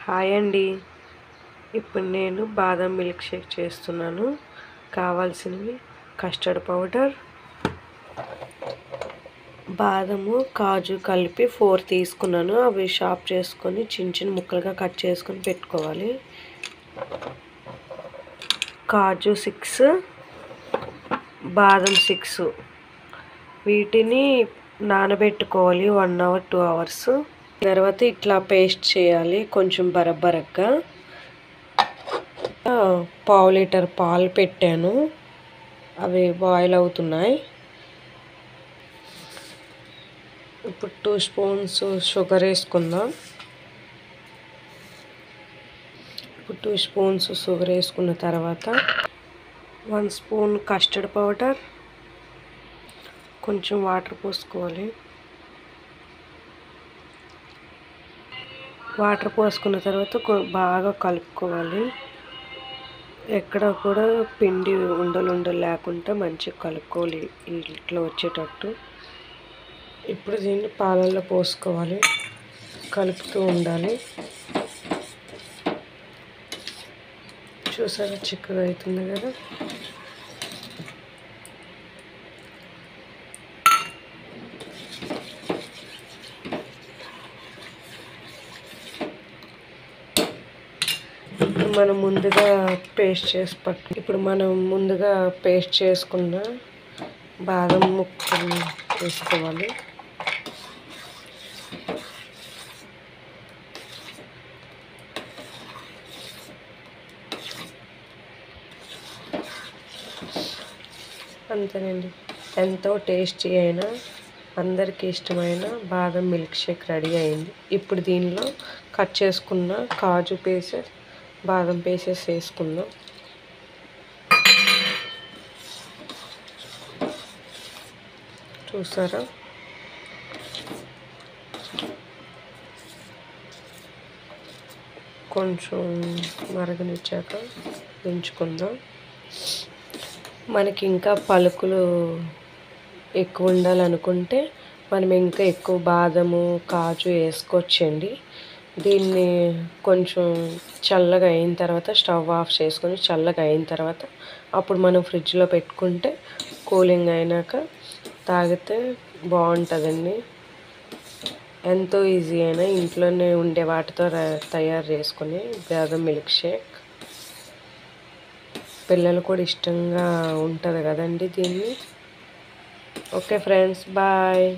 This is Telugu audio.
హాయ్ అండి. ఇప్పుడు నేను బాదం మిల్క్ షేక్ చేస్తున్నాను. కావాల్సినవి కస్టర్డ్ పౌడర్, బాదము, కాజు కలిపి 4 తీసుకున్నాను. అవి షాప్ చేసుకొని చిన్న చిన్న ముక్కలుగా కట్ చేసుకొని పెట్టుకోవాలి. కాజు 6, బాదం 6 వీటిని నానబెట్టుకోవాలి 1 అవర్ 2 అవర్స్. తర్వాత ఇట్లా పేస్ట్ చేయాలి కొంచెం బరబరగ్గా. పావు లీటర్ పాలు పెట్టాను, అవి బాయిల్ అవుతున్నాయి. ఇప్పుడు 2 స్పూన్స్ షుగర్ వేసుకుందాం. ఇప్పుడు 2 స్పూన్స్ షుగర్ వేసుకున్న తర్వాత 1 స్పూన్ కస్టర్డ్ పౌడర్, కొంచెం వాటర్ పోసుకోవాలి. వాటర్ పోసుకున్న తర్వాత బాగా కలుపుకోవాలి. ఎక్కడ కూడా పిండి ఉండలు లేకుండా మంచిగా కలుపుకోవాలి ఇట్లా వచ్చేటట్టు. ఇప్పుడు దీన్ని పాలల్లో పోసుకోవాలి, కలుపుతూ ఉండాలి. చూసారా చిక్కగా అవుతుంది కదా. మనం ముందుగా పేస్ట్ చేసుకున్న బాదం ముక్కలు వేసుకోవాలి. అంతేనండి, ఎంతో టేస్టీ అయినా అందరికీ ఇష్టమైన బాదం మిల్క్ షేక్ రెడీ అయింది. ఇప్పుడు దీనిలో కట్ చేసుకున్న కాజు పీసెస్, బాదం పీసెస్ వేసుకుందాం. చూసారా, కొంచెం మరగనిచ్చాక దించుకుందాం. మనకి ఇంకా పలుకులు ఎక్కువ ఉండాలనుకుంటే మనం ఇంకా ఎక్కువ బాదము, కాజు వేసుకోవచ్చండి. దీన్ని కొంచెం చల్లగా అయిన తర్వాత స్టవ్ ఆఫ్ చేసుకొని చల్లగా అయిన తర్వాత అప్పుడు మనం ఫ్రిడ్జ్లో పెట్టుకుంటే కూలింగ్ అయినాక తాగితే బాగుంటుందండి. ఎంతో ఈజీ అయినా ఇంట్లోనే ఉండే వాటితో తయారు చేసుకుని బాదం మిల్క్ షేక్ పిల్లలు కూడా ఇష్టంగా ఉంటుంది కదండి దీన్ని. Okay friends, bye.